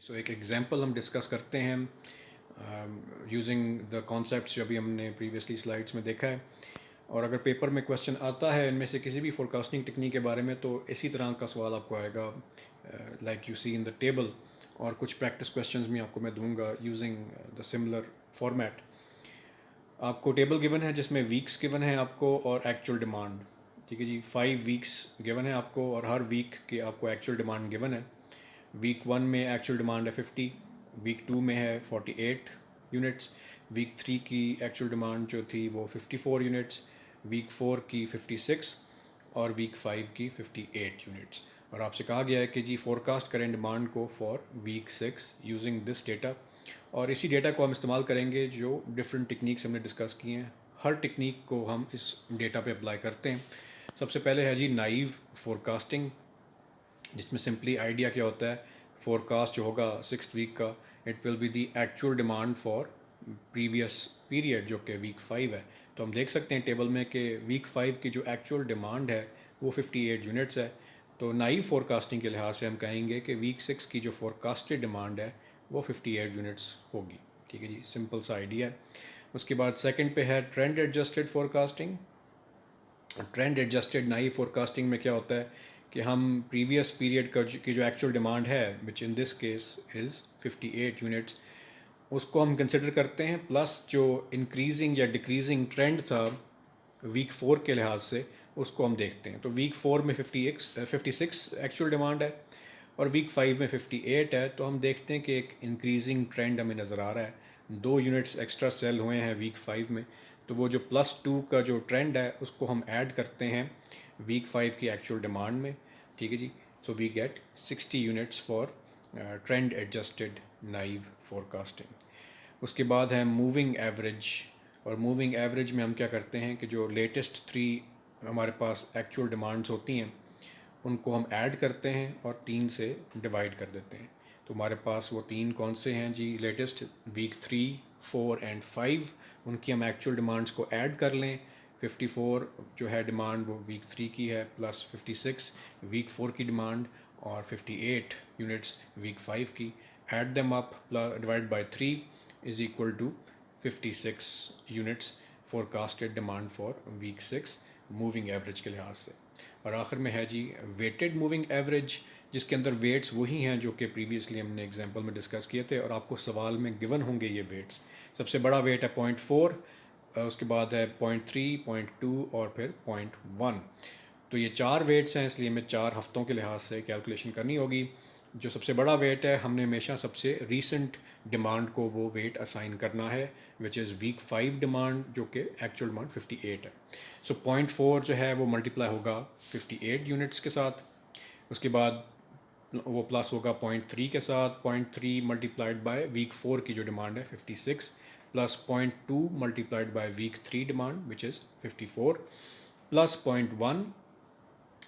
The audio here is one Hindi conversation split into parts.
सो एक एग्जांपल हम डिस्कस करते हैं यूजिंग द कॉन्सेप्ट्स जो अभी हमने प्रीवियसली स्लाइड्स में देखा है। और अगर पेपर में क्वेश्चन आता है इनमें से किसी भी फोरकास्टिंग टेक्निक के बारे में तो इसी तरह का सवाल आपको आएगा like you see in the table. और कुछ प्रैक्टिस क्वेश्चंस भी आपको मैं दूंगा यूजिंग द सिमिलर फॉर्मेट। आपको टेबल गिवन है जिसमें वीक्स गिवन है आपको और एक्चुअल डिमांड। ठीक है जी, 5 वीक्स गिवन है आपको और हर वीक की आपको एक्चुअल डिमांड गिवन है। वीक 1 में एक्चुअल डिमांड है 50, वीक 2 में है 48 यूनिट्स, वीक 3 की एक्चुअल डिमांड जो थी वो 54 यूनिट्स, वीक 4 की 56 और वीक 5 की 58 यूनिट्स। और आपसे कहा गया है कि जी फोरकास्ट करें डिमांड को for week 6 using this data. और इसी डेटा को हम इस्तेमाल करेंगे जो डिफरेंट टेक्निक्स हमने डिस्कस किए हैं। हर टेक्निक को हम इस डेटा पे अप्लाई करते हैं। सबसे पहले है जी नाइव फोरकास्टिंग, जिसमें सिंपली आइडिया क्या होता है, फोरकास्ट जो होगा 6th वीक का, it will be the actual demand for previous period जो कि वीक 5 है। तो हम देख सकते हैं टेबल में कि वीक 5 की जो एक्चुअल डिमांड है वो 58 यूनिट्स है। तो नाइव फोरकास्टिंग के लिहाज से हम कहेंगे कि वीक 6 की जो फोरकास्टेड डिमांड है वो 58 यूनिट्स होगी। ठीक है जी, सिंपल सा आइडिया है। उसके बाद सेकंड पे है trend adjusted forecasting. Trend adjusted naive forecasting में क्या होता है कि हम प्रीवियस पीरियड की जो एक्चुअल डिमांड है which in this case is 58 units, उसको हम कंसिडर करते हैं प्लस जो इंक्रीजिंग या डिक्रीजिंग ट्रेंड था वीक 4 के लिहाज से उसको हम देखते हैं। तो वीक 4 में 56 एक्चुअल डिमांड है और वीक 5 में 58 है। तो हम देखते हैं कि एक इंक्रीजिंग ट्रेंड हमें नज़र आ रहा है। 2 यूनिट्स एक्स्ट्रा सेल हुए हैं वीक 5 में, तो वो जो +2 का जो ट्रेंड है उसको हम ऐड करते हैं वीक 5 की एक्चुअल डिमांड में। ठीक है जी, so we get 60 units for trend adjusted naive forecasting. उसके बाद है मूविंग एवरेज। और मूविंग एवरेज में हम क्या करते हैं कि जो लेटेस्ट 3 हमारे पास एक्चुअल डिमांड्स होती हैं उनको हम ऐड करते हैं और 3 से डिवाइड कर देते हैं। तो हमारे पास वो 3 कौन से हैं जी, लेटेस्ट वीक 3, 4 एंड 5, उनकी हम एक्चुअल डिमांड्स को ऐड कर लें। 54 जो है डिमांड वो वीक 3 की है, प्लस 56 वीक 4 की डिमांड और 58 यूनिट्स वीक 5 की। Add them up divide by 3 is equal to 56 units forecasted demand for week 6 moving average के लिहाज से। और आखिर में है जी वेटेड मूविंग एवरेज, जिसके अंदर वेट्स वही हैं जो कि प्रीवियसली हमने एग्जांपल में डिस्कस किए थे और आपको सवाल में गिवन होंगे ये वेट्स। सबसे बड़ा वेट है 0.4, उसके बाद है 0.3, 0.2 और फिर 0.1। तो ये 4 वेट्स हैं, इसलिए हमें 4 हफ्तों के लिहाज से कैलकुलेशन करनी होगी। जो सबसे बड़ा वेट है हमने हमेशा सबसे रीसेंट डिमांड को वो वेट असाइन करना है विच इज़ वीक 5 डिमांड जो कि एक्चुअल डिमांड 58 है। सो 0.4 जो है वो मल्टीप्लाई होगा 58 यूनिट्स के साथ। उसके बाद वो प्लस होगा 0.3 के साथ, 0.3 मल्टीप्लाइड बाय वीक 4 की जो डिमांड है 56, plus 0.2 multiplied by week 3 demand which is 54, plus 0.1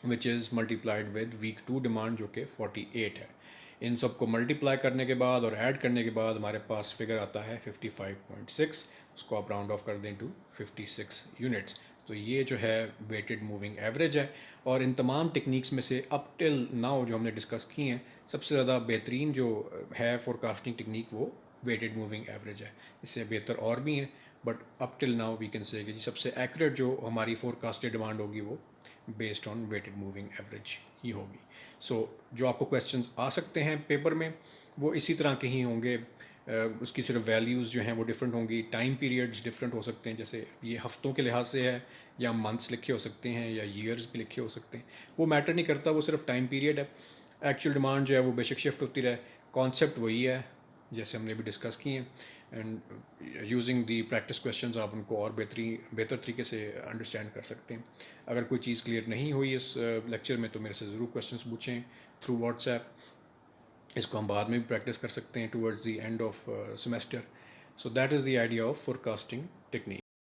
which is multiplied with week 2 demand जो कि 48 है। इन सब को मल्टीप्लाई करने के बाद और ऐड करने के बाद हमारे पास फिगर आता है 55.6, उसको आप राउंड ऑफ कर दें टू 56 यूनिट्स। तो ये जो है वेटेड मूविंग एवरेज है। और इन तमाम टेक्निक्स में से अप टिल नाउ जो हमने डिस्कस की हैं सबसे ज़्यादा बेहतरीन जो है फोरकास्टिंग टेक्निक वो वेटेड मूविंग एवरेज है। इससे बेहतर और भी हैं but up till now we can say कि सबसे एक्यूरेट जो हमारी फोरकास्टेड डिमांड होगी वो based on weighted moving average ही होगी। सो जो आपको क्वेश्चंस आ सकते हैं पेपर में वो इसी तरह के ही होंगे। उसकी सिर्फ वैल्यूज़ जो हैं वो डिफरेंट होंगी, टाइम पीरियड्स डिफरेंट हो सकते हैं, जैसे ये हफ्तों के लिहाज से है या मंथ्स लिखे हो सकते हैं या ईयर्स भी लिखे हो सकते हैं, वो मैटर नहीं करता, वो सिर्फ टाइम पीरियड है। एक्चुअल डिमांड जो है वो बेशक शिफ्ट होती रहे, कॉन्सेप्ट वही है जैसे हमने भी डिस्कस किए हैं। And using the practice questions आप उनको और बेहतर तरीके से अंडरस्टैंड कर सकते हैं। अगर कोई चीज़ क्लियर नहीं हुई इस लेक्चर में तो मेरे से ज़रूर क्वेश्चंस पूछें थ्रू व्हाट्सएप। इसको हम बाद में भी प्रैक्टिस कर सकते हैं towards the end of semester. So that is the idea of forecasting technique.